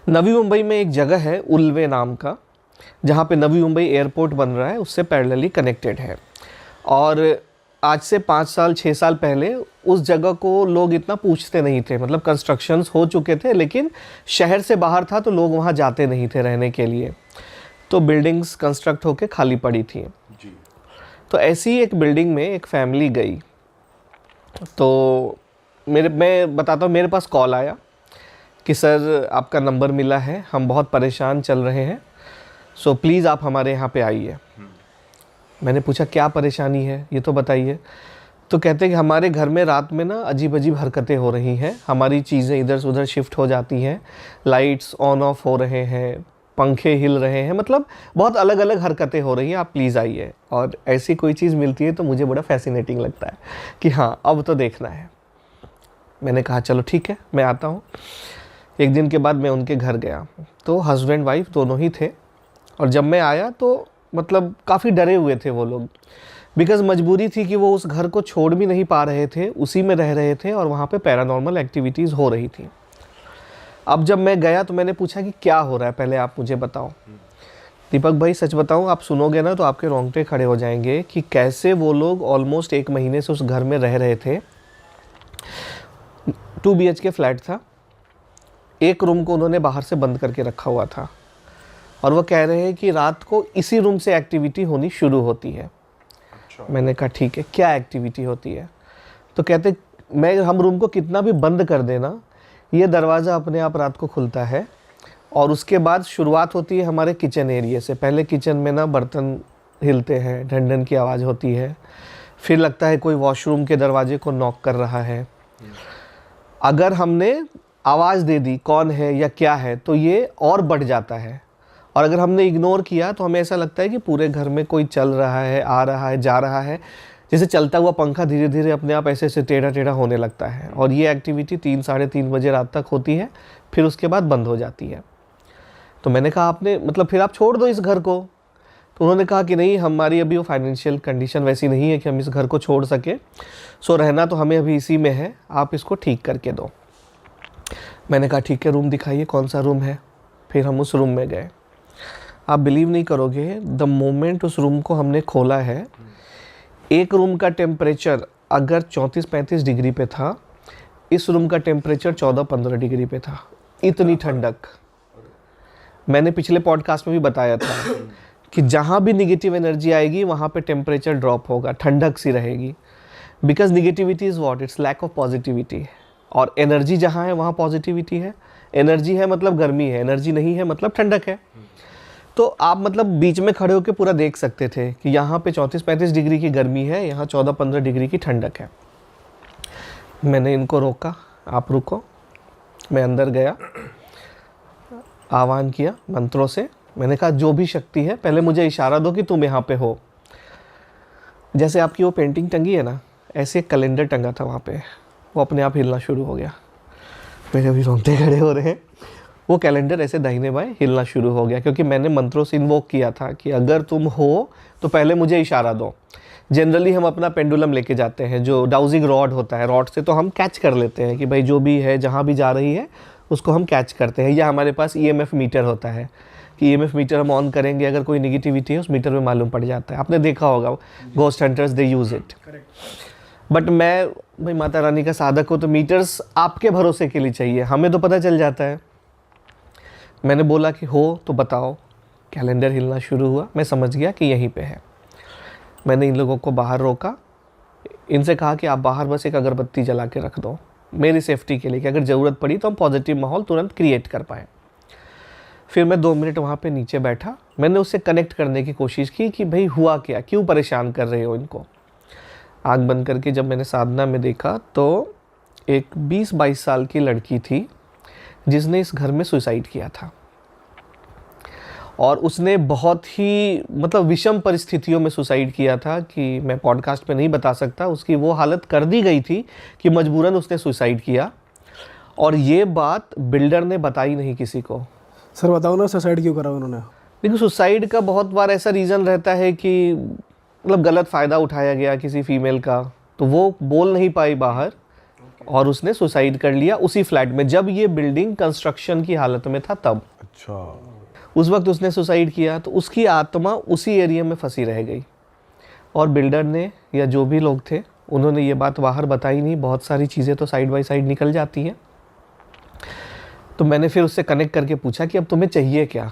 नवी मुंबई में एक जगह है उल्वे नाम का, जहाँ पे नवी मुंबई एयरपोर्ट बन रहा है, उससे पैरेलली कनेक्टेड है। और आज से 5 साल 6 साल पहले उस जगह को लोग इतना पूछते नहीं थे, मतलब कंस्ट्रक्शंस हो चुके थे लेकिन शहर से बाहर था तो लोग वहाँ जाते नहीं थे रहने के लिए, तो बिल्डिंग्स कंस्ट्रक्ट होके खाली पड़ी थी जी। तो ऐसी एक बिल्डिंग में एक फैमिली गई, तो मैं बताता हूँ, मेरे पास कॉल आया कि सर आपका नंबर मिला है, हम बहुत परेशान चल रहे हैं, सो प्लीज़ आप हमारे यहाँ पे आइए। मैंने पूछा क्या परेशानी है ये तो बताइए। तो कहते हैं कि हमारे घर में रात में ना अजीब अजीब हरकतें हो रही हैं, हमारी चीज़ें इधर से उधर शिफ्ट हो जाती हैं, लाइट्स ऑन ऑफ हो रहे हैं, पंखे हिल रहे हैं, मतलब बहुत अलग अलग हरकतें हो रही हैं, आप प्लीज़ आइए। और ऐसी कोई चीज़ मिलती है तो मुझे बड़ा फैसिनेटिंग लगता है कि हाँ अब तो देखना है। मैंने कहा चलो ठीक है मैं आता हूँ। एक दिन के बाद मैं उनके घर गया तो हस्बैंड वाइफ दोनों ही थे, और जब मैं आया तो मतलब काफ़ी डरे हुए थे वो लोग, बिकॉज़ मजबूरी थी कि वो उस घर को छोड़ भी नहीं पा रहे थे, उसी में रह रहे थे और वहाँ पे पैरानॉर्मल एक्टिविटीज़ हो रही थी। अब जब मैं गया तो मैंने पूछा कि क्या हो रहा है, पहले आप मुझे बताओ। दीपक भाई सच बताऊँ, आप सुनोगे ना तो आपके रोंगटे खड़े हो जाएंगे कि कैसे वो लोग ऑलमोस्ट 1 महीने से उस घर में रह रहे थे। 2 BHK फ्लैट था, एक रूम को उन्होंने बाहर से बंद करके रखा हुआ था, और वो कह रहे हैं कि रात को इसी रूम से एक्टिविटी होनी शुरू होती है। अच्छा। मैंने कहा ठीक है क्या एक्टिविटी होती है? तो कहते हम रूम को कितना भी बंद कर देना, ये दरवाज़ा अपने आप रात को खुलता है, और उसके बाद शुरुआत होती है हमारे किचन एरिया से। पहले किचन में ना बर्तन हिलते हैं, ढन की आवाज़ होती है, फिर लगता है कोई वॉशरूम के दरवाजे को नॉक कर रहा है। अगर हमने आवाज़ दे दी कौन है या क्या है तो ये और बढ़ जाता है, और अगर हमने इग्नोर किया तो हमें ऐसा लगता है कि पूरे घर में कोई चल रहा है, आ रहा है, जा रहा है, जैसे चलता हुआ पंखा धीरे धीरे अपने आप ऐसे ऐसे टेढ़ा टेढ़ा होने लगता है। और ये एक्टिविटी 3 साढ़े 3 बजे रात तक होती है, फिर उसके बाद बंद हो जाती है। तो मैंने कहा आपने मतलब फिर आप छोड़ दो इस घर को। तो उन्होंने कहा कि नहीं, हमारी अभी वो फाइनेंशियल कंडीशन वैसी नहीं है कि हम इस घर को छोड़ सके, सो रहना तो हमें अभी इसी में है, आप इसको ठीक करके दो। मैंने कहा ठीक है रूम दिखाइए, कौन सा रूम है? फिर हम उस रूम में गए। आप बिलीव नहीं करोगे, द मोमेंट उस रूम को हमने खोला है, एक रूम का टेम्परेचर अगर 34-35 डिग्री पे था, इस रूम का टेम्परेचर 14-15 डिग्री पे था। इतनी ठंडक। मैंने पिछले पॉडकास्ट में भी बताया था कि जहाँ भी निगेटिव एनर्जी आएगी वहाँ पे टेम्परेचर ड्रॉप होगा, ठंडक सी रहेगी, because negativity is what, it's lack of positivity. और एनर्जी जहाँ है वहाँ पॉजिटिविटी है, एनर्जी है मतलब गर्मी है, एनर्जी नहीं है मतलब ठंडक है। तो आप मतलब बीच में खड़े होकर पूरा देख सकते थे कि यहाँ पे 34-35 डिग्री की गर्मी है, यहाँ 14-15 डिग्री की ठंडक है। मैंने इनको रोका, आप रुको। मैं अंदर गया, आह्वान किया मंत्रों से। मैंने कहा जो भी शक्ति है पहले मुझे इशारा दो कि तुम यहाँ पे हो। जैसे आपकी वो पेंटिंग टंगी है ना, ऐसे एक कैलेंडर टंगा था वहाँ पे, वो अपने आप हिलना शुरू हो गया। मेरे अभी रोंगटे खड़े हो रहे हैं। वो कैलेंडर ऐसे दाहिने बाएं हिलना शुरू हो गया, क्योंकि मैंने मंत्रों से इन्वोक किया था कि अगर तुम हो तो पहले मुझे इशारा दो। जनरली हम अपना पेंडुलम लेके जाते हैं, जो डाउजिंग रॉड होता है, रॉड से तो हम कैच कर लेते हैं कि भाई जो भी है जहाँ भी जा रही है उसको हम कैच करते हैं। या हमारे पास EMF मीटर होता है कि EMF मीटर हम ऑन करेंगे, अगर कोई निगेटिविटी है उस मीटर में मालूम पड़ जाता है। आपने देखा होगा, ghost hunters they use it. But मैं भाई माता रानी का साधक हो तो मीटर्स आपके भरोसे के लिए चाहिए, हमें तो पता चल जाता है। मैंने बोला कि हो तो बताओ। कैलेंडर हिलना शुरू हुआ, मैं समझ गया कि यहीं पे है। मैंने इन लोगों को बाहर रोका, इनसे कहा कि आप बाहर बस एक अगरबत्ती जला के रख दो मेरी सेफ्टी के लिए, कि अगर ज़रूरत पड़ी तो हम पॉजिटिव माहौल तुरंत क्रिएट कर पाएँ। फिर मैं 2 मिनट वहाँ पे नीचे बैठा, मैंने उससे कनेक्ट करने की कोशिश की कि भाई हुआ क्या, क्यों परेशान कर रहे हो इनको। आँख बंद करके जब मैंने साधना में देखा तो एक 20-22 साल की लड़की थी जिसने इस घर में सुसाइड किया था, और उसने बहुत ही मतलब विषम परिस्थितियों में सुसाइड किया था कि मैं पॉडकास्ट पे नहीं बता सकता। उसकी वो हालत कर दी गई थी कि मजबूरन उसने सुसाइड किया, और ये बात बिल्डर ने बताई नहीं किसी को। सर बताओ ना, सुसाइड क्यों करा उन्होंने? देखो सुसाइड का बहुत बार ऐसा रीज़न रहता है कि मतलब गलत फ़ायदा उठाया गया किसी फीमेल का, तो वो बोल नहीं पाई बाहर, और उसने सुसाइड कर लिया उसी फ्लैट में, जब ये बिल्डिंग कंस्ट्रक्शन की हालत में था तब। अच्छा। उस वक्त उसने सुसाइड किया तो उसकी आत्मा उसी एरिया में फंसी रह गई। और बिल्डर ने या जो भी लोग थे उन्होंने ये बात बाहर बताई नहीं, बहुत सारी चीज़ें तो साइड बाय साइड निकल जाती हैं। तो मैंने फिर उससे कनेक्ट करके पूछा कि अब तुम्हें चाहिए क्या?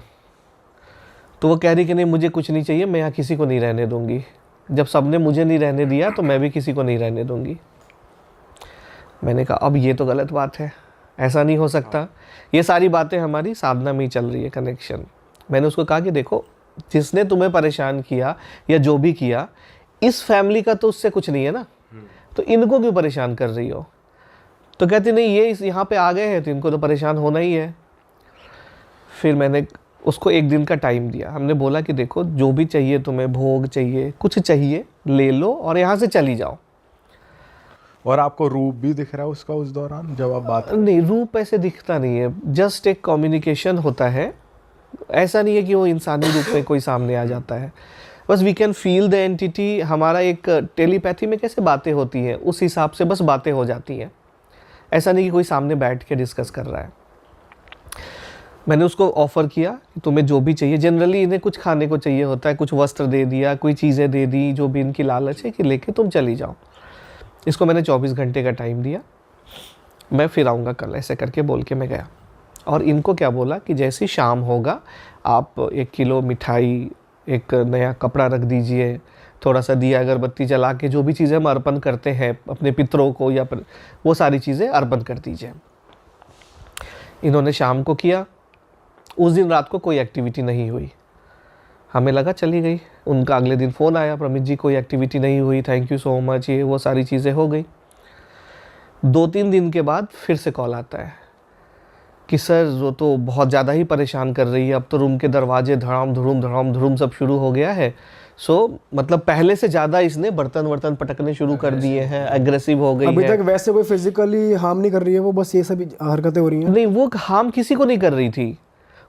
तो वो कह रही कि नहीं मुझे कुछ नहीं चाहिए, मैं यहाँ किसी को नहीं रहने दूंगी। जब सबने मुझे नहीं रहने दिया तो मैं भी किसी को नहीं रहने दूंगी। मैंने कहा अब ये तो गलत बात है, ऐसा नहीं हो सकता। ये सारी बातें हमारी साधना में ही चल रही है, कनेक्शन। मैंने उसको कहा कि देखो जिसने तुम्हें परेशान किया या जो भी किया, इस फैमिली का तो उससे कुछ नहीं है ना, तो इनको क्यों परेशान कर रही हो? तो कहती नहीं ये यहाँ पे आ गए हैं तो इनको तो परेशान होना ही है। फिर मैंने उसको एक दिन का टाइम दिया। हमने बोला कि देखो जो भी चाहिए तुम्हें, भोग चाहिए, कुछ चाहिए, ले लो और यहाँ से चली जाओ। और आपको रूप भी दिख रहा है उसका उस दौरान जब आप बात? नहीं, रूप ऐसे दिखता नहीं है, जस्ट एक कम्युनिकेशन होता है। ऐसा नहीं है कि वो इंसानी रूप में कोई सामने आ जाता है, बस we can feel the entity. हमारा एक टेलीपैथी में कैसे बातें होती हैं उस हिसाब से बस बातें हो जाती हैं। ऐसा नहीं कि कोई सामने बैठ के डिस्कस कर रहा है। मैंने उसको ऑफ़र किया कि तुम्हें जो भी चाहिए, जनरली इन्हें कुछ खाने को चाहिए होता है, कुछ वस्त्र दे दिया, कोई चीज़ें दे दी, जो भी इनकी लालच है कि लेके तुम चली जाओ। इसको मैंने 24 घंटे का टाइम दिया, मैं फिर आऊँगा कल, ऐसे करके बोल के मैं गया। और इनको क्या बोला कि जैसी शाम होगा आप 1 किलो मिठाई, एक नया कपड़ा रख दीजिए, थोड़ा सा दिया अगरबत्ती जला के जो भी चीज़ें हम अर्पण करते हैं अपने पितरों को या वो सारी चीज़ें अर्पण कर दीजिए। इन्होंने शाम को किया। उस दिन रात को कोई एक्टिविटी नहीं हुई। हमें लगा चली गई। उनका अगले दिन फ़ोन आया, प्रमित जी कोई एक्टिविटी नहीं हुई, थैंक यू सो मच, ये वो सारी चीज़ें हो गई। 2-3 दिन के बाद फिर से कॉल आता है कि सर वो तो बहुत ज़्यादा ही परेशान कर रही है, अब तो रूम के दरवाजे धड़ाम धड़ूम सब शुरू हो गया है। मतलब पहले से ज़्यादा इसने बर्तन वर्तन पटकने शुरू कर दिए हैं, एग्रेसिव हो गई है। अभी तक वैसे कोई फिजिकली हार्म नहीं कर रही है वो, बस ये सभी हरकतें हो रही हैं? नहीं, वो हार्म किसी को नहीं कर रही थी,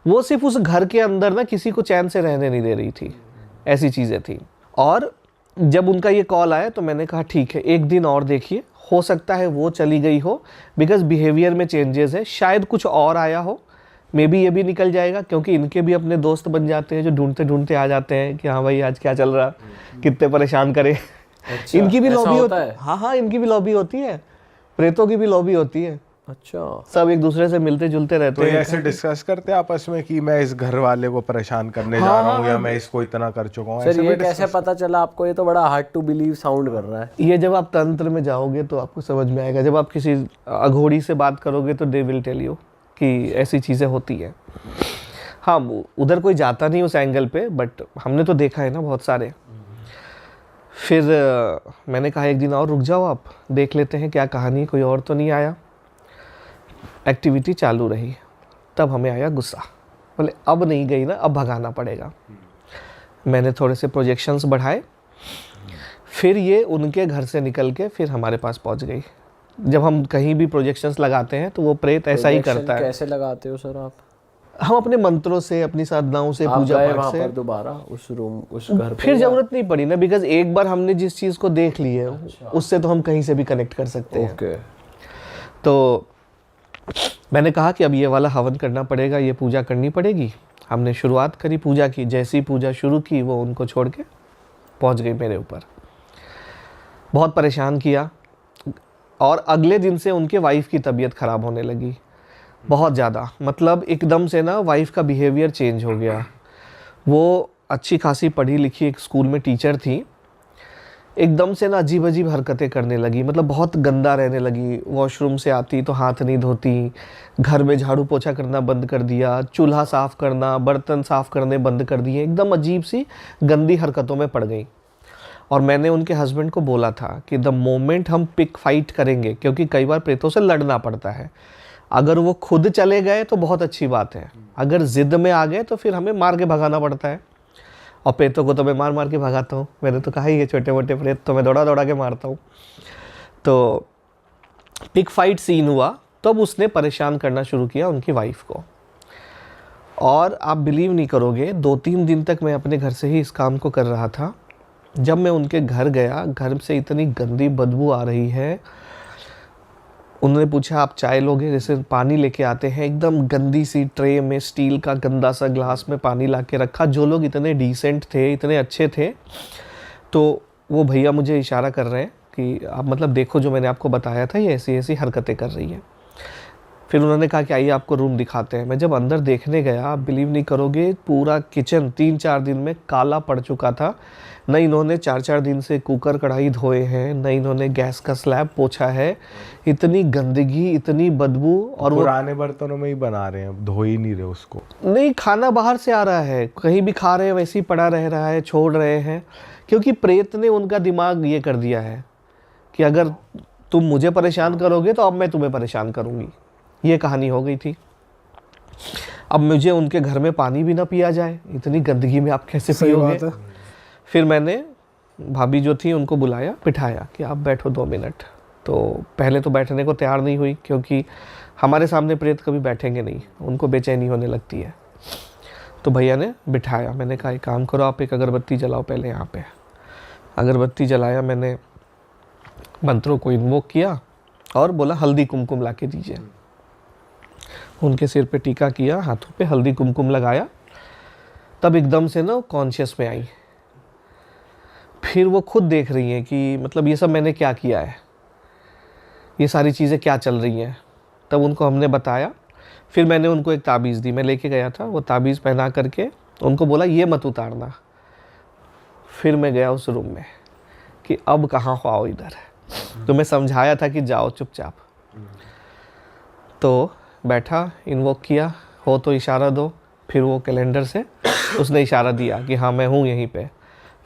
वो सिर्फ उस घर के अंदर ना किसी को चैन से रहने नहीं दे रही थी, ऐसी चीज़ें थी। और जब उनका ये कॉल आया तो मैंने कहा ठीक है, एक दिन और देखिए, हो सकता है वो चली गई हो, बिकॉज बिहेवियर में चेंजेस है, शायद कुछ और आया हो, मे बी ये भी निकल जाएगा, क्योंकि इनके भी अपने दोस्त बन जाते हैं जो ढूंढते ढूंढते आ जाते हैं कि हाँ भाई आज क्या चल रहा, कितने परेशान करे। अच्छा, इनकी भी लॉबी होती है? हाँ, इनकी भी लॉबी होती है, प्रेतों की भी लॉबी होती है। अच्छा, सब एक दूसरे से मिलते जुलते रहते तो हैं। ऐसे डिस्कस करते हैं आपस में कि मैं इस घर वाले को परेशान करने जा रहा हूँ या मैं इसको इतना कर चुका हूँ? सर ये कैसे पता चला आपको? ये तो बड़ा हार्ड टू बिलीव साउंड कर रहा है। ये जब आप तंत्र में जाओगे तो आपको समझ में आएगा। जब आप किसी अघोड़ी से बात करोगे तो दे विल टेल यू कि ऐसी चीज़ें होती हैं। हाँ, उधर कोई जाता नहीं उस एंगल पे, बट हमने तो देखा है ना बहुत सारे। फिर मैंने कहा एक दिन और रुक जाओ, आप देख लेते हैं क्या कहानी, कोई और तो नहीं आया। एक्टिविटी चालू रही, तब हमें आया गुस्सा, बोले अब नहीं गई ना, अब भगाना पड़ेगा। मैंने थोड़े से प्रोजेक्शंस बढ़ाए, फिर ये उनके घर से निकल के फिर हमारे पास पहुंच गई। जब हम कहीं भी प्रोजेक्शंस लगाते हैं तो वो प्रेत ऐसा ही करता है। कैसे लगाते हो सर आप? हम अपने मंत्रों से, अपनी साधनाओं से, आप पूजा गए पाठ वहाँ से। पर दोबारा उस रूम, उस घर पे? फिर जरूरत नहीं पड़ी ना, बिकॉज एक बार हमने जिस चीज़ को देख ली है उससे तो हम कहीं से भी कनेक्ट कर सकते हैं। ओके। तो मैंने कहा कि अब ये वाला हवन करना पड़ेगा, ये पूजा करनी पड़ेगी। हमने शुरुआत करी पूजा की, जैसी पूजा शुरू की वो उनको छोड़ के पहुंच गई मेरे ऊपर। बहुत परेशान किया, और अगले दिन से उनके वाइफ की तबीयत ख़राब होने लगी बहुत ज़्यादा। मतलब एकदम से ना वाइफ का बिहेवियर चेंज हो गया। वो अच्छी खासी पढ़ी लिखी एक स्कूल में टीचर थी, एकदम से ना अजीब अजीब हरकतें करने लगी। मतलब बहुत गंदा रहने लगी, वॉशरूम से आती तो हाथ नहीं धोती, घर में झाड़ू पोछा करना बंद कर दिया, चूल्हा साफ़ करना, बर्तन साफ़ करने बंद कर दिए, एकदम अजीब सी गंदी हरकतों में पड़ गई। और मैंने उनके हस्बैंड को बोला था कि द मोमेंट हम पिक फाइट करेंगे, क्योंकि कई बार प्रेतों से लड़ना पड़ता है, अगर वो खुद चले गए तो बहुत अच्छी बात है, अगर ज़िद में आ गए तो फिर हमें मार के भगाना पड़ता है। और प्रेतों को तो मैं मार मार के भगाता हूँ, मैंने तो कहा ही है, छोटे मोटे प्रेत तो मैं दौड़ा दौड़ा के मारता हूँ। तो पिक फाइट सीन हुआ, तब उसने परेशान करना शुरू किया उनकी वाइफ को। और आप बिलीव नहीं करोगे, 2-3 दिन तक मैं अपने घर से ही इस काम को कर रहा था। जब मैं उनके घर गया, घर से इतनी गंदी बदबू आ रही है, उन्होंने पूछा आप चाय लोगे? जैसे पानी लेके आते हैं एकदम गंदी सी ट्रे में, स्टील का गंदा सा ग्लास में पानी ला के रखा। जो लोग इतने डिसेंट थे, इतने अच्छे थे, तो वो भैया मुझे इशारा कर रहे हैं कि आप मतलब देखो जो मैंने आपको बताया था, ये ऐसी ऐसी हरकतें कर रही है। फिर उन्होंने कहा कि आइए आपको रूम दिखाते हैं। मैं जब अंदर देखने गया, आप बिलीव नहीं करोगे, पूरा किचन 3-4 दिन में काला पड़ चुका था। न इन्होंने 4-4 दिन से कुकर कढ़ाई धोए हैं, न इन्होंने गैस का स्लैब पोछा है। इतनी गंदगी, इतनी बदबू। और वो पुराने बर्तनों में ही बना रहे हैं, धो ही नहीं रहे उसको। नहीं, खाना बाहर से आ रहा है, कहीं भी खा रहे हैं वैसे ही पड़ा रह रहा है, छोड़ रहे हैं। क्योंकि प्रेत ने उनका दिमाग ये कर दिया है कि अगर तुम मुझे परेशान करोगे तो अब मैं तुम्हें परेशान करूँगी। ये कहानी हो गई थी। अब मुझे उनके घर में पानी भी ना पिया जाए, इतनी गंदगी में आप कैसे सही पियोगे? बात है। फिर मैंने भाभी जो थी उनको बुलाया, बिठाया कि आप बैठो 2 मिनट। तो पहले तो बैठने को तैयार नहीं हुई, क्योंकि हमारे सामने प्रेत कभी बैठेंगे नहीं, उनको बेचैनी होने लगती है। तो भैया ने बिठाया। मैंने कहा एक काम करो, आप एक अगरबत्ती जलाओ पहले यहाँ पे। अगरबत्ती जलाया, मैंने मंत्रों को इन्वोक किया और बोला हल्दी कुमकुम ला के दीजिए। उनके सिर पे टीका किया, हाथों पे हल्दी कुमकुम लगाया। तब एकदम से ना कॉन्शियस में आई। फिर वो खुद देख रही हैं कि मतलब ये सब मैंने क्या किया है, ये सारी चीज़ें क्या चल रही हैं। तब उनको हमने बताया। फिर मैंने उनको एक ताबीज़ दी, मैं लेके गया था, वो ताबीज़ पहना करके उनको बोला ये मत उतारना। फिर मैं गया उस रूम में कि अब कहाँ हो, आओ इधर। तो मैं समझाया था कि जाओ चुपचाप। तो बैठा, इन्वोक किया, हो तो इशारा दो। फिर वो कैलेंडर से उसने इशारा दिया कि हाँ मैं हूँ यहीं पे।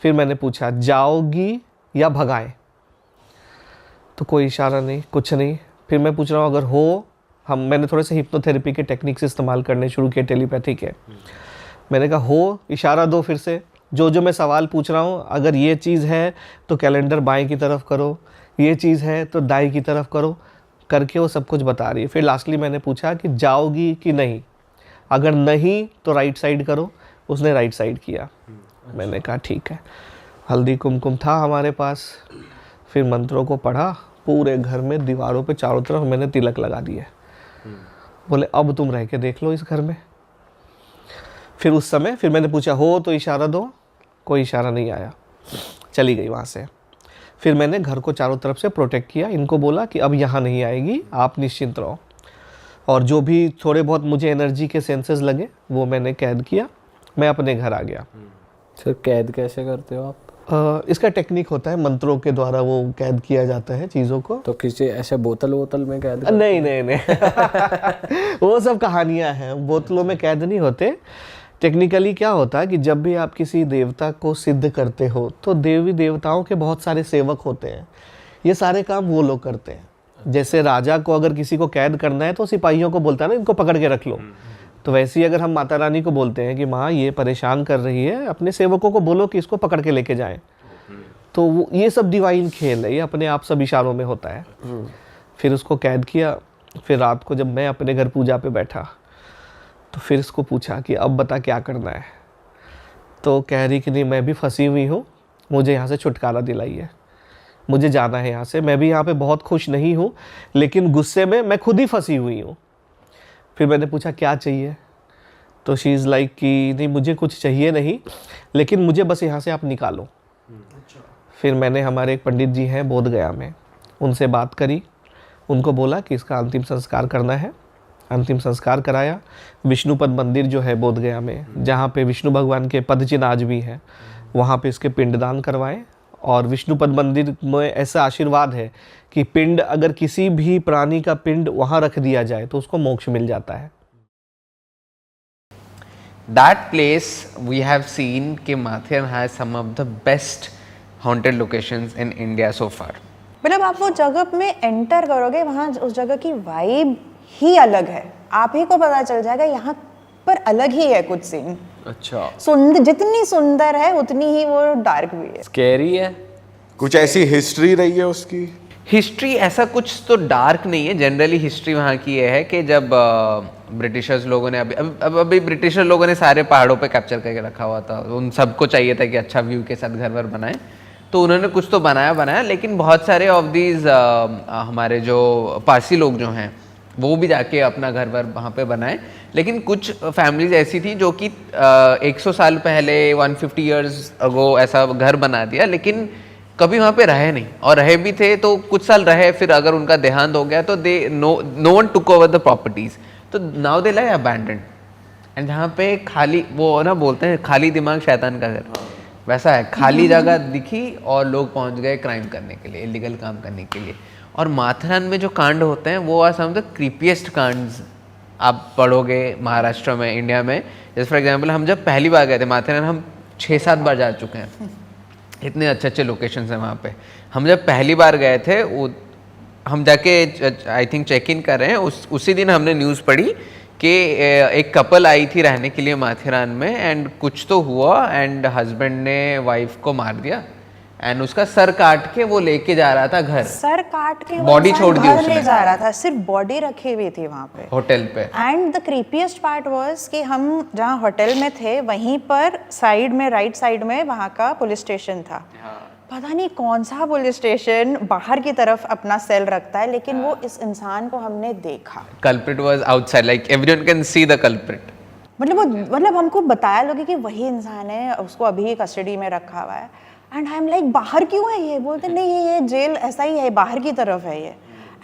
फिर मैंने पूछा जाओगी या भगाएं? तो कोई इशारा नहीं, कुछ नहीं। फिर मैं पूछ रहा हूँ अगर हो, मैंने थोड़े से हिप्नोथेरेपी के टेक्निक्स इस्तेमाल करने शुरू किए, टेलीपैथी के। मैंने कहा हो, इशारा दो फिर से। जो मैं सवाल पूछ रहा हूँ, अगर ये चीज़ है तो कैलेंडर बाएं की तरफ करो, ये चीज़ है तो दाएं की तरफ करो, करके वो सब कुछ बता रही है। फिर लास्टली मैंने पूछा कि जाओगी कि नहीं, अगर नहीं तो राइट साइड करो। उसने राइट साइड किया। मैंने कहा ठीक है। हल्दी कुमकुम था हमारे पास। फिर मंत्रों को पढ़ा, पूरे घर में दीवारों पे चारों तरफ मैंने तिलक लगा दिए। बोले अब तुम रह के देख लो इस घर में। फिर उस समय फिर मैंने पूछा हो तो इशारा दो, कोई इशारा नहीं आया, चली गई वहाँ से। फिर मैंने घर को चारों तरफ से प्रोटेक्ट किया। इनको बोला कि अब यहाँ नहीं आएगी, आप निश्चिंत रहो। और जो भी थोड़े बहुत मुझे एनर्जी के सेंसेस लगे वो मैंने कैद किया। मैं अपने घर आ गया। सर कैद कैसे करते हो आप? इसका टेक्निक होता है, मंत्रों के द्वारा वो कैद किया जाता है चीज़ों को। तो किसी ऐसे बोतल में कैद नहीं नहीं नहीं वो सब कहानियाँ हैं, बोतलों में कैद नहीं होते। टेक्निकली क्या होता है कि जब भी आप किसी देवता को सिद्ध करते हो तो देवी देवताओं के बहुत सारे सेवक होते हैं, ये सारे काम वो लोग करते हैं। जैसे राजा को अगर किसी को कैद करना है तो सिपाहियों को बोलता है ना इनको पकड़ के रख लो। तो वैसे ही अगर हम माता रानी को बोलते हैं कि माँ ये परेशान कर रही है, अपने सेवकों को बोलो कि इसको पकड़ के लेके जाएं। तो वो ये सब डिवाइन खेल है, ये अपने आप सब इशारों में होता है। फिर उसको कैद किया। फिर रात को जब मैं अपने घर पूजा पे बैठा तो फिर इसको पूछा कि अब बता क्या करना है। तो कह रही कि नहीं मैं भी फंसी हुई हूँ, मुझे यहाँ से छुटकारा दिलाइए, मुझे जाना है यहाँ से। मैं भी यहाँ पे बहुत खुश नहीं हूँ, लेकिन गुस्से में मैं खुद ही फंसी हुई हूँ। फिर मैंने पूछा क्या चाहिए? तो शी इज़ लाइक कि नहीं मुझे कुछ चाहिए नहीं, लेकिन मुझे बस यहाँ से आप निकालो। फिर मैंने, हमारे एक पंडित जी हैं बोध गया में, उनसे बात करी। उनको बोला कि इसका अंतिम संस्कार करना है। अंतिम संस्कार कराया। विष्णुपद मंदिर जो है बोध गया में, जहाँ पे विष्णु भगवान के पद चिन्ह आज भी हैं, वहाँ पे इसके पिंडदान करवाएं। और विष्णुपद मंदिर में ऐसा आशीर्वाद है कि पिंड, अगर किसी भी प्राणी का पिंड वहाँ रख दिया जाए तो उसको मोक्ष मिल जाता है। That place we have seen कि माथेरन has some of the best haunted locations in India so far. मतलब आप वो जगह में एंटर करोगे, वहाँ उस जगह की वाइब ही अलग है। आप ही को पता चल जाएगा यहाँ पर अलग ही है कुछ सीन। अच्छा, सुंदर, जितनी सुंदर है उतनी ही वो डार्क भी है। स्कैरी है। कुछ ऐसी हिस्ट्री रही है उसकी? हिस्ट्री ऐसा कुछ तो डार्क नहीं है। जनरली हिस्ट्री वहाँ की ये है कि जब ब्रिटिशर्स लोगों ने अभी ब्रिटिशर लोगों ने सारे पहाड़ों पे कैप्चर करके रखा हुआ था। उन सबको चाहिए था कि अच्छा व्यू के साथ घर वर बनाएं। तो उन्होंने कुछ तो बनाया, लेकिन बहुत सारे ऑफ दीज हमारे जो पारसी लोग जो हैं वो भी जाके अपना घर वर वहाँ पे बनाए। लेकिन कुछ फैमिलीज ऐसी थी जो कि 100 साल पहले 150 इयर्स अगो ऐसा घर बना दिया, लेकिन कभी वहाँ पे रहे नहीं, और रहे भी थे तो कुछ साल रहे, फिर अगर उनका देहांत हो गया तो they no one took over the properties, तो now they like abandoned. And जहाँ पे खाली वो ना बोलते हैं खाली दिमाग शैतान का घर, वैसा है, खाली जगह दिखी और लोग पहुंच गए क्राइम करने के लिए, इलीगल काम करने के लिए। और माथेरान में जो कांड होते हैं वो are some of the creepiest कांड्स आप पढ़ोगे महाराष्ट्र में, इंडिया में। जैसे फॉर एग्जांपल हम जब पहली बार गए थे माथेरान, हम 6-7 बार जा चुके हैं, इतने अच्छे अच्छे लोकेशंस हैं वहाँ पे। हम जब पहली बार गए थे वो हम जाके आई थिंक चेक इन कर रहे हैं, उसी दिन हमने न्यूज़ पढ़ी कि एक कपल आई थी रहने के लिए माथेरान में, एंड कुछ तो हुआ एंड हस्बैंड ने वाइफ को मार दिया एंड उसका सर काट के वो लेके जा रहा था घर, सर काट के बॉडी छोड़ दी उसने, ले जा रहा था, सिर्फ बॉडी रखी हुई थी वहाँ पे होटल पे। And the creepiest part was कि हम जहाँ होटल में थे वहीं पर साइड में, राइट साइड में वहाँ का पुलिस स्टेशन था। पता नहीं कौन सा पुलिस स्टेशन बाहर की तरफ अपना सेल रखता है, लेकिन वो इस इंसान को हमने देखा। Culprit was outside, like everyone can see the culprit. मतलब हमको बताया लोग कि वही इंसान है, उसको अभी कस्टडी में रखा हुआ है। एंड आई एम लाइक बाहर क्यों है ये? बोलते नहीं ये जेल ऐसा ही है, बाहर की तरफ है ये।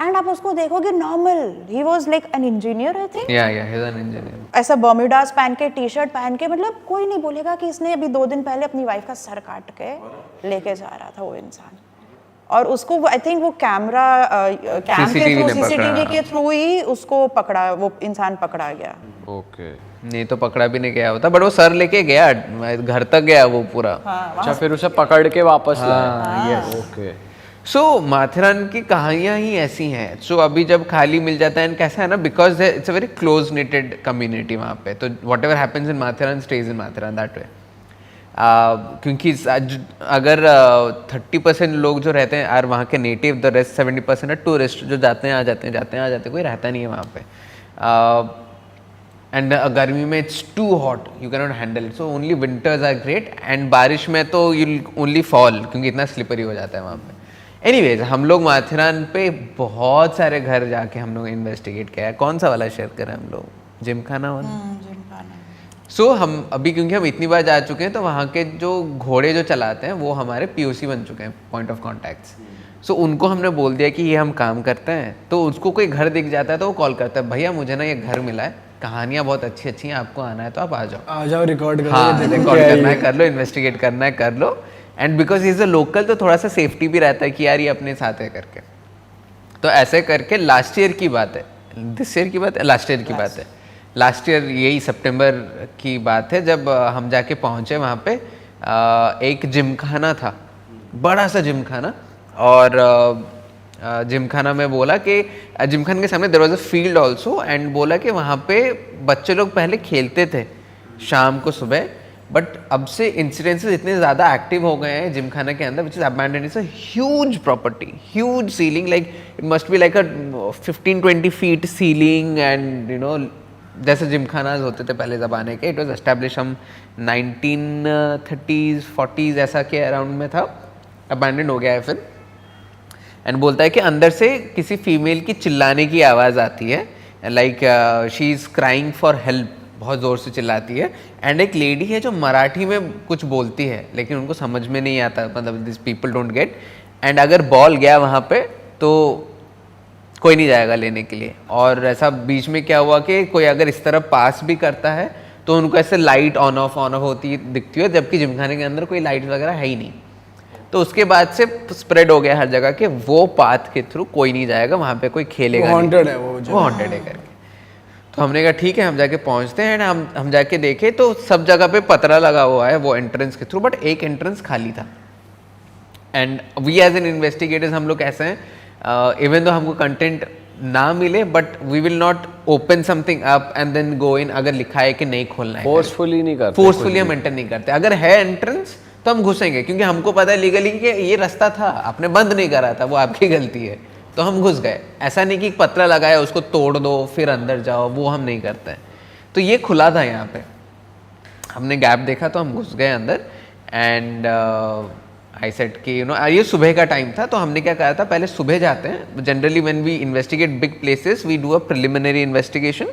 एंड आप उसको देखोगे normal, he was like an engineer I think, या ही इज एन इंजीनियर, ऐसा बर्म्यूडास पहन के, टी शर्ट पहन के, मतलब कोई नहीं बोलेगा कि इसने अभी 2 दिन पहले अपनी वाइफ का सर काट के लेके जा रहा था वो इंसान। और उसको आई थिंक वो कैमरा कैम के थ्रू, सीसीटीवी के थ्रू ही उसको पकड़ा, वो इंसान पकड़ा गया। ओके, नहीं तो पकड़ा भी नहीं गया होता, बट वो सर लेके गया, घर तक गया वो पूरा। अच्छा, फिर उसे पकड़ के वापस लाया। ओके। सो माथेरान की कहानियाँ ही ऐसी हैं। सो अभी जब खाली मिल जाता है, कैसा है ना, because it's a very close knitted community वहाँ पे, तो what ever happens in Matheran stage in Matheran that way. क्योंकि अगर 30% लोग जो रहते हैं आर वहाँ के नेटिव, द रेस्ट 70% है टूरिस्ट जो जाते हैं आ जाते हैं, कोई रहता नहीं है वहाँ पे। एंड गर्मी में it's too hot, you can not handle, so only winters are great, and बारिश में तो यू ओनली फॉल, क्योंकि इतना स्लिपरी हो जाता है वहाँ पे। एनीवेज, हम लोग माथेरान पे बहुत सारे घर जाके हम लोग इन्वेस्टिगेट किया है। कौन सा वाला शेयर करें हम लोग? जिमखाना वाला। सो हम अभी, क्योंकि हम इतनी बार जा चुके हैं, तो वहाँ के जो घोड़े जो चलाते हैं वो हमारे पीओसी बन चुके हैं, पॉइंट ऑफ कॉन्टैक्ट्स। सो उनको हमने बोल दिया कि ये हम काम करते हैं, तो उसको कोई घर दिख जाता है तो वो कॉल करता है, भैया मुझे ना ये घर मिला है, कहानियाँ बहुत अच्छी अच्छी हैं, आपको आना है तो आप आ जाओ, रिकॉर्ड करो। हाँ, रिकॉर्ड करना है कर लो, इन्वेस्टिगेट करना है कर लो। And because is a local, तो थोड़ा सा सेफ्टी भी रहता है कि यार ये अपने साथ है करके। तो ऐसे करके लास्ट ईयर की बात है, दिस ईयर की बात है, लास्ट ईयर की बात है, लास्ट ईयर यही सितंबर की बात है, जब हम जाके पहुँचे वहाँ पे, एक जिमखाना था, बड़ा सा जिमखाना, और जिमखाना में बोला कि जिमखाना के सामने there was a field also, and बोला कि वहाँ पे बच्चे लोग पहले खेलते थे शाम को सुबह, बट अब से इंसिडेंसेस इतने ज़्यादा एक्टिव हो गए हैं जिमखाना के अंदर, which is abandoned, it's a huge property, huge ceiling, like it must be like a 15-20 feet ceiling, and you know जैसे जिमखानाज होते थे पहले ज़माने के। इट वॉज एस्टैब्लिश हम 1930s 40s ऐसा के अराउंड में था, अबैंडन हो गया है फिर। एंड बोलता है कि अंदर से किसी फीमेल की चिल्लाने की आवाज़ आती है, like she is crying for help, बहुत ज़ोर से चिल्लाती है। एंड एक लेडी है जो मराठी में कुछ बोलती है, लेकिन उनको समझ में नहीं आता, मतलब this people don't get. And अगर बॉल गया वहाँ पे तो कोई नहीं जाएगा लेने के लिए। और ऐसा बीच में क्या हुआ कि कोई अगर इस तरह पास भी करता है तो उनको ऐसे लाइट ऑन ऑफ होती दिखती है, जबकि जिमखाने के अंदर कोई लाइट वगैरह है ही नहीं। तो उसके बाद से स्प्रेड हो गया हर जगह कि वो पाथ के थ्रू कोई नहीं जाएगा, वहाँ पे कोई खेलेगा, हॉन्टेड है वो हॉन्टेड है करके। तो हमने कहा ठीक है, हम जाके पहुँचते हैं। हम जाके देखे तो सब जगह पे पतरा लगा हुआ है वो एंट्रेंस के थ्रू, बट एक एंट्रेंस खाली था। And we as an investigators हम लोग ऐसे हैं, इवन दो हमको कंटेंट ना मिले, but we will not open something up and then go in, अगर लिखा है कि नहीं खोलना है। फोर्सफुली नहीं करते, फोर्सफुली हम एंटर नहीं करते। अगर है एंट्रेंस तो हम घुसेंगे, क्योंकि हमको पता है लीगली कि ये रास्ता था, आपने बंद नहीं करा था, वो आपकी गलती है, तो हम घुस गए। ऐसा नहीं कि पतरा लगाया उसको तोड़ दो फिर अंदर जाओ, वो हम नहीं करते हैं। तो ये खुला था यहाँ पे, हमने गैप देखा तो हम घुस गए अंदर। एंड आई सेड कि ये सुबह का टाइम था, तो हमने क्या कहा था, पहले सुबह जाते हैं. Generally when we investigate big places we do a preliminary investigation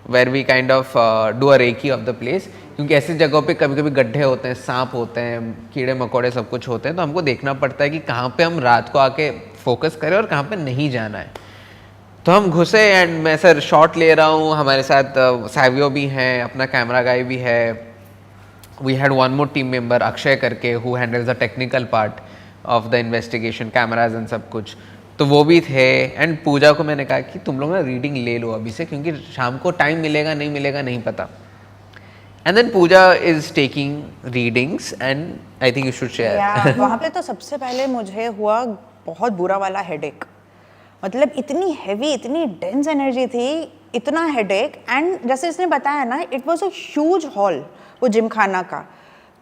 where we kind of do a recce of the place, क्योंकि ऐसी जगहों पे कभी कभी गड्ढे होते हैं, सांप होते हैं, कीड़े मकोड़े सब कुछ होते हैं, तो हमको देखना पड़ता है कि कहाँ पे हम रात को आके फोकस करें और कहाँ पे नहीं जाना है. तो हम घुसे एंड मैं सर शॉट ले रहा हूँ, हमारे साथ सैवियो भी हैं, अपना कैमरा गाय भी है. We had one more team member Akshay करके who handles the technical part of the investigation, cameras and सब कुछ, तो वो भी थे. एंड पूजा को मैंने कहा कि तुम लोग ना रीडिंग ले लो अभी से, क्योंकि शाम को टाइम मिलेगा नहीं मिलेगा नहीं पता. And then Pooja is taking readings and I think you should share. वहाँ पे तो सबसे पहले मुझे हुआ बहुत बुरा वाला हेडेक. मतलब इतनी हैवी, इतनी डेंस एनर्जी थी, इतना हेडेक. एंड जैसे इसने बताया ना, it was a huge hall वो जिम खाना का.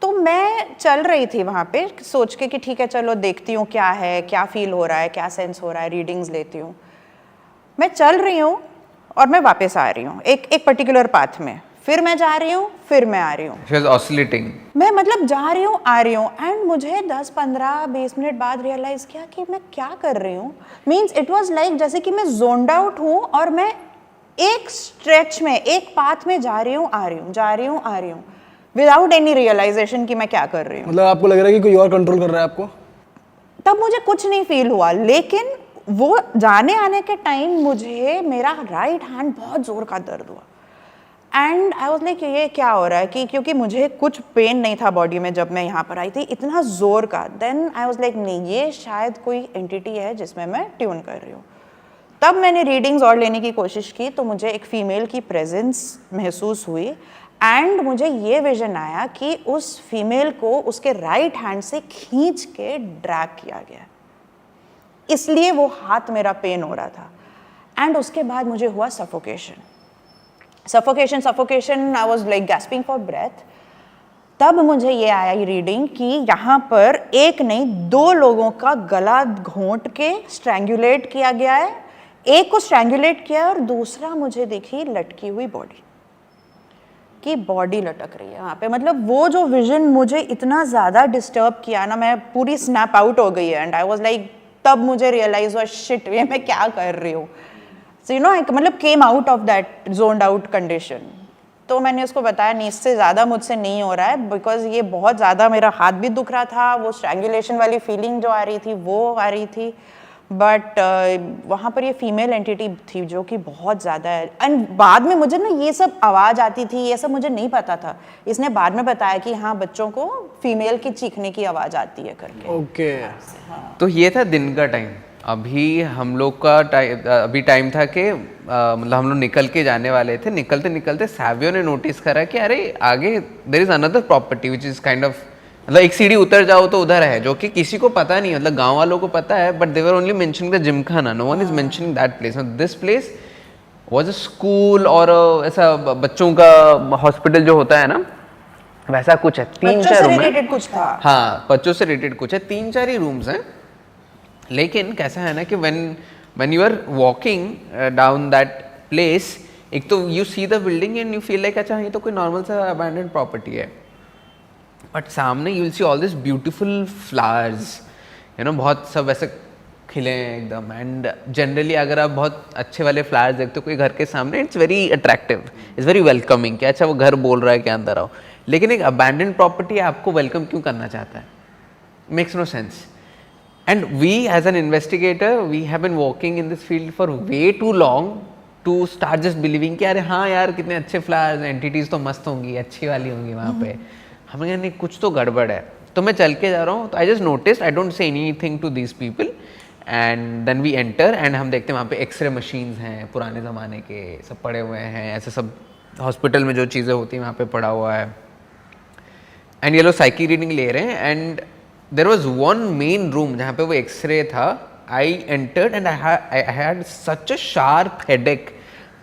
तो मैं चल रही थी वहाँ पे सोच के कि ठीक है चलो देखती हूँ क्या है, क्या फील हो रहा है, क्या सेंस हो रहा है, रीडिंग्स लेती हूँ. मैं चल रही हूँ और मैं वापस आ रही हूँ एक पर्टिकुलर पाथ में, फिर मैं जा रही हूँ, फिर मैं आ रही हूँ. She was oscillating. मैं मतलब जा रही हूँ आ रही हूँ. एंड मुझे 10-15-20 मिनट बाद रियलाइज़ किया कि मैं क्या कर रही हूँ. मीन्स इट वाज लाइक जैसे कि मैं जोन्ड आउट हूँ और मैं एक स्ट्रेच में, एक पाथ में जा रही हूँ आ रही हूँ, जा रही हूँ आ रही हूँ, विदाउट एनी रियलाइजेशन कि मैं क्या कर रही हूँ. मतलब आपको लग रहा है कि कोई और कंट्रोल कर रहा है आपको? तब मुझे कुछ नहीं फील हुआ, लेकिन वो जाने आने के टाइम मुझे मेरा राइट हैंड बहुत जोर का दर्द हुआ. एंड आई वॉज लाइक ये क्या हो रहा है, कि क्योंकि मुझे कुछ पेन नहीं था बॉडी में जब मैं यहाँ पर आई थी, इतना ज़ोर का. देन आई वॉज लाइक नहीं, ये शायद कोई एंटिटी है जिसमें मैं ट्यून कर रही हूँ. तब मैंने रीडिंग्स और लेने की कोशिश की तो मुझे एक फ़ीमेल की प्रेजेंस महसूस हुई. एंड मुझे ये विजन आया कि उस फीमेल को उसके राइट हैंड से खींच के ड्रैग किया गया, इसलिए वो हाथ मेरा पेन हो रहा था. एंड उसके बाद मुझे हुआ suffocation. I was like gasping for breath. तब मुझे ये आया ये रीडिंग कि यहाँ पर एक नहीं 2 लोगों का गला घोंट के स्ट्रैंगुलेट किया गया है. एक को स्ट्रैंगुलेट किया और दूसरा मुझे देखी लटकी हुई बॉडी, की बॉडी लटक रही है वहाँ पे. मतलब वो जो विजन मुझे इतना ज़्यादा डिस्टर्ब किया ना, मैं पूरी स्नैप आउट हो गई है. एंड आई वॉज लाइक, तब मुझे रियलाइज हुआ शिट ये मैं क्या कर रही हूँ. सो मतलब came out of that zoned out condition. तो मैंने उसको बताया नहीं, इससे ज़्यादा मुझसे नहीं हो रहा है, बिकॉज ये बहुत ज़्यादा, मेरा हाथ भी दुख रहा था, वो स्ट्रैंगुलेशन वाली फीलिंग जो आ रही थी वो आ रही थी. बट वहाँ पर ये फीमेल एंटिटी थी जो कि बहुत ज़्यादा है. एंड बाद में मुझे ना ये सब आवाज़ आती थी, ये सब मुझे नहीं पता था. इसने बाद में बताया कि हाँ बच्चों को फीमेल की चीखने की आवाज़ आती है करके. ओके. तो ये था दिन का टाइम. अभी हम लोग का अभी टाइम था कि मतलब हम लोग निकल के जाने वाले थे. निकलते निकलते सैवियो ने नोटिस करा कि अरे आगे there is another property which is kind of, मतलब एक सीढ़ी उतर जाओ तो उधर है, जो कि किसी को पता नहीं, मतलब गांव वालों को पता है, but they were only mentioning the Gymkhana. No one is mentioning that place. This place was a school और ऐसा बच्चों का हॉस्पिटल जो होता है ना, वैसा कुछ है. 3-4 रूम है. कुछ था. हाँ, बच्चों से रिलेटेड कुछ है. 3-4 ही रूम्स हैं. लेकिन कैसा है ना कि when you are walking down that place, एक तो you see the building and you feel like अच्छा ये तो कोई normal सा abandoned property है, बट सामने you will see all this beautiful flowers, बहुत सब ऐसे खिले हैं एकदम. एंड जनरली अगर आप बहुत अच्छे वाले फ्लावर्स देखते हो कोई घर के सामने, it's very attractive, it's very welcoming कि अच्छा वो घर बोल रहा है कि अंदर आओ. लेकिन एक abandoned property आपको वेलकम क्यों करना चाहता है? Makes no sense. And we as an investigator, we have been working in this field for way too long to start just believing कि अरे हाँ यार कितने अच्छे फ्लावर्स, एंटिटीज तो मस्त होंगी, अच्छी वाली होंगी वहाँ पे. हमें कहा नहीं कुछ तो गड़बड़ है. तो मैं चल के जा रहा हूँ, तो I just notice, I don't say anything to these people. And then we enter and हम देखते हैं वहाँ पे एक्सरे मशीन्स हैं पुराने ज़माने के, सब पड़े हुए हैं, ऐसे सब हॉस्पिटल में जो चीज़ें होती हैं वहाँ पे पड़ा हुआ है. एंड ये लोग साइकी रीडिंग ले रहे हैं. And there was one main room जहाँ पे वो एक्सरे था. I entered and I had such a sharp headache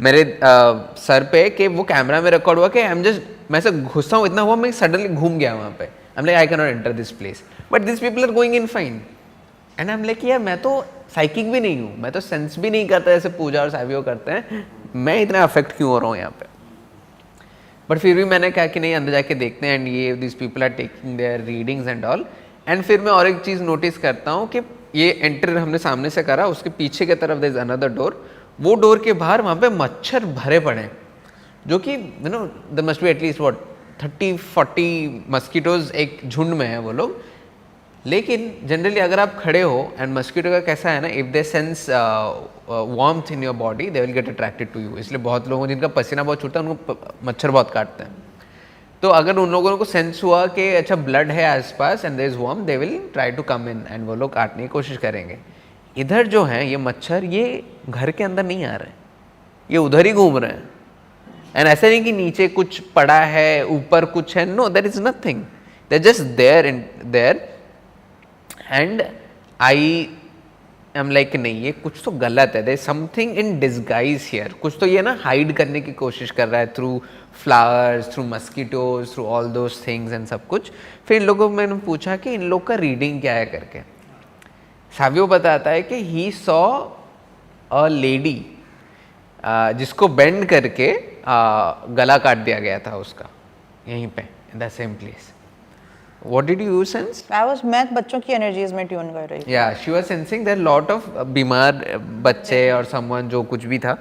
मेरे सर पे कि वो कैमरा में रिकॉर्ड हुआ कि आई एम जस्ट, मैं ऐसे घुसा हूँ, इतना हुआ मैं सडनली घूम गया वहाँ पे. I am like I can not enter this place, but this people are going in fine. And I am like यार मैं तो साइकिक भी नहीं हूँ, मैं तो सेंस भी नहीं करता जैसे पूजा और सैवियो करते हैं, मैं इतना अफेक्ट क्यों हो रहा हूँ यहाँ पे. बट फिर भी मैंने कहा कि नहीं अंदर जाके देखते हैं. एंड ये this people are taking their readings and all. And फिर मैं और एक चीज़ नोटिस करता हूँ कि ये एंटर हमने सामने से करा, उसके पीछे की तरफ देयर इज अनदर डोर, वो डोर के बाहर वहाँ पे मच्छर भरे पड़े हैं, जो कि you know there must be at least what 30-40 mosquitoes एक झुंड में है वो लोग। लेकिन जनरली अगर आप खड़े हो एंड मस्कीटो का कैसा है ना, if they sense warmth in your body they will get attracted to you. इसलिए बहुत लोगों जिनका पसीना बहुत छूटता है उनको मच्छर बहुत काटते हैं। तो अगर उन लोगों को सेंस हुआ कि अच्छा ब्लड है आसपास and there is warm, they will try to come in and वो लोग काटने की कोशिश करेंगे। इधर जो है ये मच्छर, ये घर के अंदर नहीं आ रहे हैं, ये उधर ही घूम रहे हैं। एंड ऐसा नहीं कि नीचे कुछ पड़ा है, ऊपर कुछ है, no there is nothing, they are just there in there. And I am like नहीं, ये कुछ तो गलत है, there is something in disguise here. कुछ तो ये ना हाइड करने की कोशिश कर रहा है through flowers, through mosquitoes, through all those things and सब कुछ। फिर इन लोगों को मैंने पूछा कि इन लोग का रीडिंग क्या है करके। सावियो बताता है कि ही सॉ अ लेडी जिसको बेंड करके गला काट दिया गया था उसका, यहीं पे in the same place. What did you sense? मैं बच्चों की एनर्जीज में ट्यून कर रही थी। Yeah, she was sensing there lot of बीमार बच्चे और someone जो कुछ भी था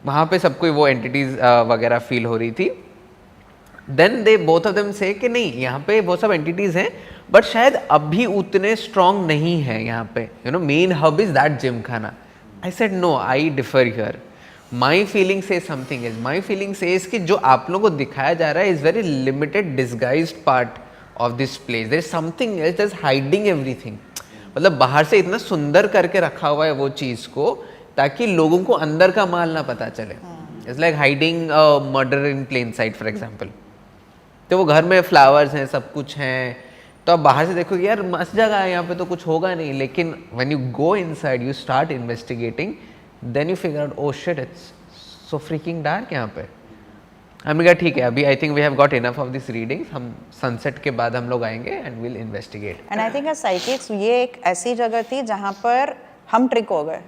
वहाँ पे सबको वो entities वगैरह फील हो रही थी। Then they both of them say कि नहीं, यहाँ पे वो सब entities हैं बट शायद अभी उतने strong नहीं है यहाँ पे, you know, main hub is that gym खाना। I said no, I differ here. My feeling says something else. My feeling says कि जो आप लोगों को दिखाया जा रहा है is very limited disguised part of this place. There is something else that's hiding everything. मतलब बाहर से इतना सुंदर करके रखा हुआ है वो चीज़ को ताकि लोगों को अंदर का माल ना पता चले। It's like hiding a murder in plain sight, for example. तो वो घर में फ्लावर्स हैं, सब कुछ हैं, तो आप बाहर से देखो यार मस्त जगह है, यहाँ पे तो कुछ होगा नहीं, लेकिन when you go inside, you start investigating, then you figure out, oh shit, it's so freaking dark यहाँ पे। हमने कहा ठीक है, अभी I think we have got enough of this readings, हम सनसेट के बाद हम लोग आएंगे and will investigate. And I think as psychics ये एक ऐसी जगह थी जहाँ पर हम ट्रिक हो गए।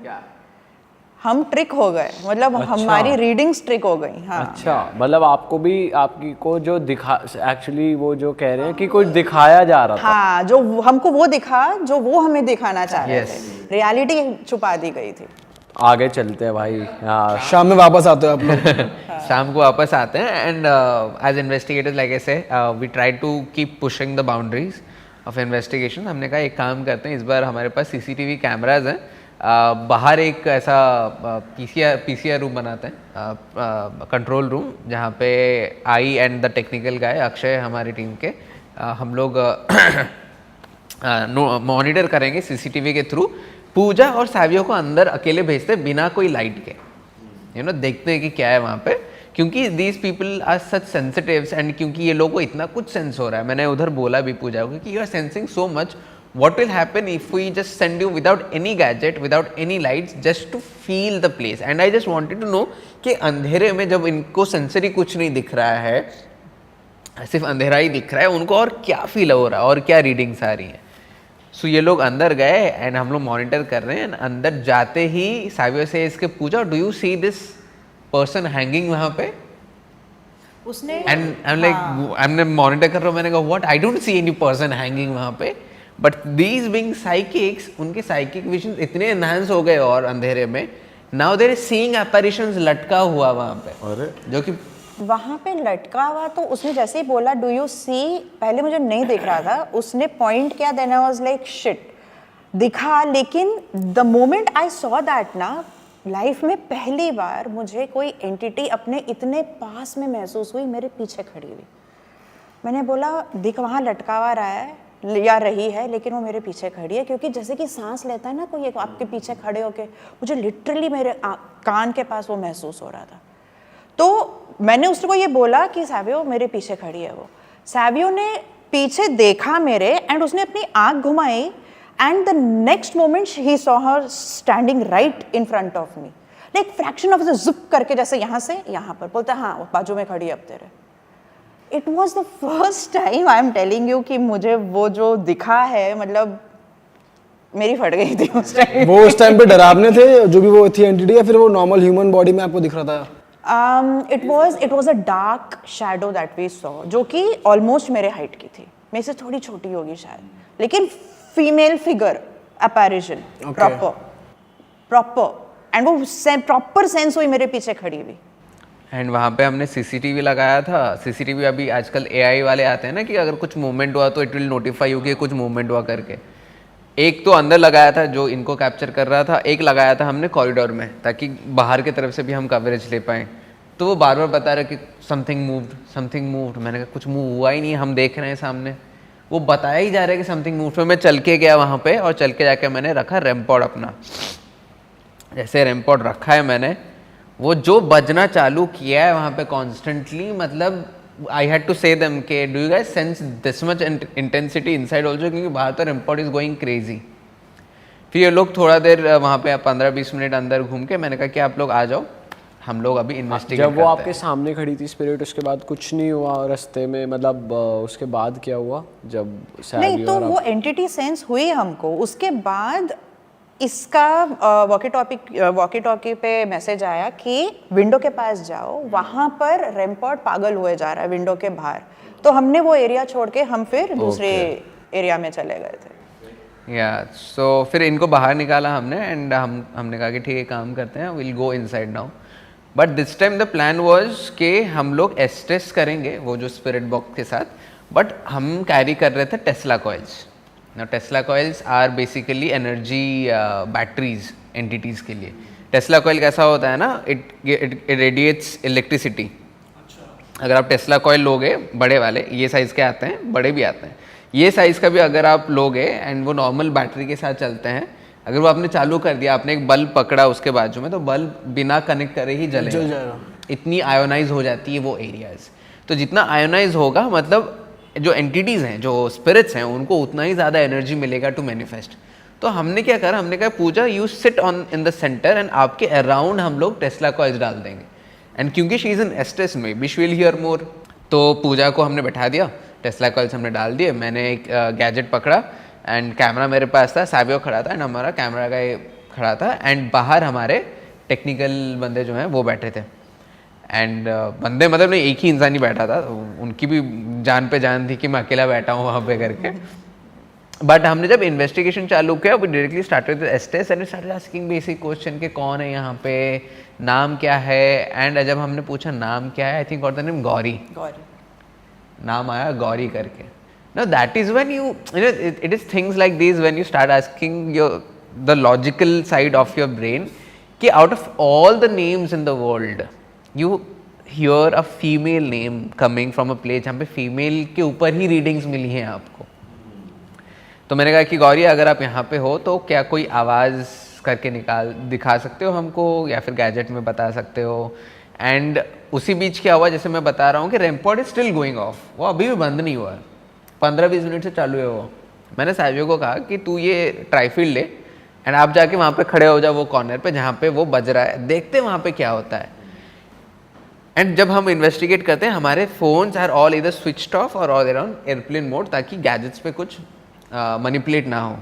हम ट्रिक हो गए, मतलब हमारी रीडिंग्स ट्रिक हो गई। हाँ। अच्छा, मतलब आपको भी आपकी को जो दिखा, एक्चुअली वो जो कह रहे हैं कि कुछ दिखाया जा रहा था। हाँ, जो हमको वो दिखा जो वो हमें दिखाना चाह रहे थे, रियलिटी छुपा दी गई थी। आगे चलते हैं भाई। हाँ, शाम में वापस आते हो आप लोग? शाम को वापस आते हैं and as investigators like I say we try to keep pushing the boundaries of investigation. हमने कहा एक काम करते हैं, इस बार हमारे पास सीसीटीवी कैमराज हैं, बाहर एक ऐसा पीसीआर रूम बनाते हैं, कंट्रोल रूम, जहाँ पे I and the technical guy Akshay हमारी टीम के हम लोग मॉनिटर करेंगे सीसीटीवी के थ्रू। पूजा और सावियो को अंदर अकेले भेजते बिना कोई लाइट के, यू नो, देखते हैं कि क्या है वहाँ पे, क्योंकि these people are such sensitives and क्योंकि ये लोगों को इतना कुछ सेंस हो रहा है। मैंने उधर बोला भी पूजा को कि you are sensing so much, what will happen if we just send you without any gadget, without any lights, just to feel the place? And I just wanted to know कि अंधेरे में जब इनको सेंसरी कुछ नहीं दिख रहा है, सिर्फ अंधेरा ही दिख रहा है, उनको और क्या फील हो रहा है और क्या रीडिंग्स आ रही हैं। सो ये लोग अंदर गए एंड हम लोग मॉनिटर कर रहे हैं। अंदर जाते ही सावियो से इसके पूछा, do you see this person hanging वहाँ पे? उसने एंड आई एम लाइक, हमने मॉनिटर कर रहा हूँ, मैंने कहा what, I don't see any person hanging वहाँ पे। बट दीज बिंग साइकिक्स, उनके साइकिक विजन इतने एनहांस हो गए और अंधेरे में, now there is seeing apparitions लटका हुआ वहाँ पे। अरे जो कि वहाँ पे लटका हुआ, तो उसने जैसे ही बोला डू यू सी, पहले मुझे नहीं दिख रहा था, उसने पॉइंट किया, then I was like shit, दिखा। लेकिन the moment I saw that ना, लाइफ में पहली बार मुझे कोई एंटिटी अपने इतने पास में महसूस हुई, मेरे पीछे खड़ी हुई। मैंने बोला दिख वहाँ लटका हुआ रहा है या रही है, लेकिन वो मेरे पीछे खड़ी है, क्योंकि जैसे कि सांस लेता है ना कोई एक आपके पीछे खड़े होके, मुझे लिटरली मेरे कान के पास वो महसूस हो रहा था। तो मैंने उसको ये बोला कि सावियो मेरे पीछे खड़ी है वो। सावियो ने पीछे देखा मेरे एंड उसने अपनी आँख घुमाई and the next moment he saw her standing right in front of me, like fraction of the zip करके, जैसे यहाँ से यहाँ पर। बोलता हाँ वो बाजू में खड़ी है अब तेरे। It was the first time, I am telling you, कि मुझे वो जो दिखा है, मतलब मेरी फट गई थी उस टाइम। वो उस टाइम पे डरावने थे जो भी वो थी एंटिटी, या फिर वो नॉर्मल ह्यूमन बॉडी में आपको दिख रहा था? It was a dark shadow that we saw, जो कि ऑलमोस्ट मेरे हाइट की थी। मेरे से थोड़ी छोटी होगी शायद, लेकिन फीमेल फिगर अपैरिशन प्रॉपर एंड वो प्रॉपर सेंस हुई मेरे पीछे खड़ी हुई। एंड वहाँ पे हमने सीसीटीवी लगाया था। सीसीटीवी अभी आजकल एआई वाले आते हैं ना कि अगर कुछ मूवमेंट हुआ तो इट विल नोटिफाई यू कि कुछ मूवमेंट हुआ करके। एक तो अंदर लगाया था जो इनको कैप्चर कर रहा था, एक लगाया था हमने कॉरिडोर में ताकि बाहर की तरफ से भी हम कवरेज ले पाएँ। तो वो बार बार बता रहे कि समथिंग मूव्ड। मैंने कहा कुछ मूव हुआ ही नहीं, हम देख रहे हैं सामने। वो बताया ही जा रहा है कि समथिंग मूव्ड। फिर मैं चल के गया वहाँ पे और चल के जाके मैंने रखा रैम पॉड अपना। जैसे रैम पॉड रखा है मैंने, वो जो बजना चालू किया है वहाँ पे कॉन्स्टेंटली, मतलब आई हैड टू से देम के do you guys sense this much intensity inside also, क्योंकि बाहर तो RAM pod is going crazy. फिर ये लोग थोड़ा देर वहाँ पे 15-20 मिनट अंदर घूम के मैंने कहा कि आप लोग आ जाओ, हम लोग अभी इन्वेस्टिगेट जब वो आपके सामने खड़ी थी स्पिरिट, उसके बाद कुछ नहीं हुआ रास्ते में, मतलब उसके बाद क्या हुआ जब नहीं तो वो एंटिटी सेंस हुई हमको, उसके बाद इसका वॉकी टॉकी पे मैसेज आया कि विंडो के पास जाओ, वहां पर रेमपॉड पागल हुए जा रहा है विंडो के बाहर। तो हमने वो एरिया छोड़ के हम फिर दूसरे एरिया में चले गए थे। या सो फिर इनको बाहर निकाला हमने एंड हमने कहा कि ठीक है काम करते हैं, will go inside now. But this time the plan was कि हम लोग एस्टेस करेंगे वो जो स्पिरिट बॉक्स के साथ, बट हम कैरी कर रहे थे Tesla coils. Now Tesla coils are basically energy batteries entities के लिए। Tesla coil कैसा होता है ना, it radiates electricity। अगर आप Tesla coil लोगे बड़े वाले, ये साइज़ के आते हैं, बड़े भी आते हैं, ये साइज़ का भी अगर आप लोगे एंड वो नॉर्मल बैटरी के साथ चलते हैं, अगर वो आपने चालू कर दिया, आपने एक बल्ब पकड़ा उसके बाजू में, तो बल्ब बिना कनेक्ट करे ही जल जाएगा। इतनी आयोनाइज हो जाती है वो एरियाज। तो जितना आयोनाइज होगा, मतलब जो एंटिटीज़ हैं, जो स्पिरिट्स हैं, उनको उतना ही ज़्यादा एनर्जी मिलेगा टू मैनिफेस्ट। तो हमने क्या करा, हमने कहा Pooja you sit on in the centre and आपके अराउंड हम लोग टेस्ला कॉइल्स डाल देंगे। एंड क्योंकि शी इज़ इन एस्टेस में बी शी विल हियर मोर, तो पूजा को हमने बैठा दिया, टेस्ला कॉइल्स हमने डाल दिए। मैंने एक गैजेट पकड़ा एंड कैमरा मेरे पास था, साबियो खड़ा था एंड हमारा कैमरा का खड़ा था एंड बाहर हमारे टेक्निकल बंदे जो हैं वो बैठे थे। एंड बंदे मतलब नहीं, एक ही इंसान ही बैठा था, उनकी भी जान पे जान थी कि मैं अकेला बैठा हूँ वहाँ पे करके। बट हमने जब इन्वेस्टिगेशन चालू किया, वो डायरेक्टली स्टार्टेड विद एस्टेस and started asking basic question कि कौन है यहाँ पे, नाम क्या है। एंड जब हमने पूछा नाम क्या है, आई थिंक और द नेम गौरी, नाम आया गौरी करके। Now that is when you know it is things like these when you start asking the logical side of your brain कि out of all the names in the world you hear a female name coming from a place जहाँ पे female के ऊपर ही readings मिली हैं आपको। तो मैंने कहा कि गौरी अगर आप यहाँ पे हो तो क्या कोई आवाज़ करके दिखा सकते हो हमको या फिर गैजेट में बता सकते हो। एंड उसी बीच क्या हुआ, जैसे मैं बता रहा हूँ कि रैमपॉड इज स्टिल गोइंग ऑफ, वो अभी भी बंद नहीं हुआ है, 15-20 मिनट से चालू है वो। मैंने साहिबो को कहा कि तू ये ट्राईफील्ड ले एंड आप जाके वहाँ पे खड़े हो जाओ वो कॉर्नर पे जहाँ पे वो बज रहा है, देखते हैं वहाँ पे क्या होता है। एंड जब हम इन्वेस्टिगेट करते हैं हमारे फ़ोन्स आर ऑल इधर स्विच्ड ऑफ और ऑल अराउंड एयरप्लेन मोड ताकि गैजेट्स पे कुछ मैनिपुलेट ना हो।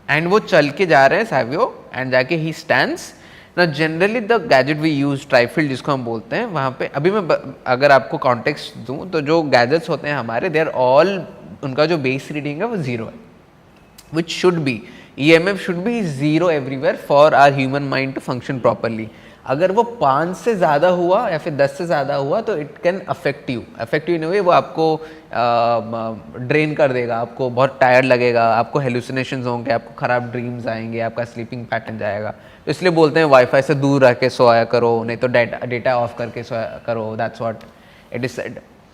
एंड वो चल के जा रहे हैं साहिबो एंड जाके ही स्टैंड्स। ना generally the gadget we use TriField जिसको हम बोलते हैं, वहाँ पे अभी मैं अगर आपको कॉन्टेक्स्ट दूँ तो जो गैजेट्स होते हैं हमारे दे आर ऑल, उनका जो बेस रीडिंग है वो 0 है, which should be EMF should be 0 everywhere for our human mind to function properly. अगर वो 5 से ज़्यादा हुआ या फिर 10 से ज़्यादा हुआ तो it can affect you in a way, वो आपको ड्रेन कर देगा, आपको बहुत टायर्ड लगेगा, आपको हेलुसिनेशंस होंगे, आपको ख़राब ड्रीम्स आएंगे, आपका स्लीपिंग पैटर्न जाएगा। तो इसलिए बोलते हैं वाईफाई से दूर रह के सोया करो, नहीं तो डेटा ऑफ करके सोया करो, that's what it is said.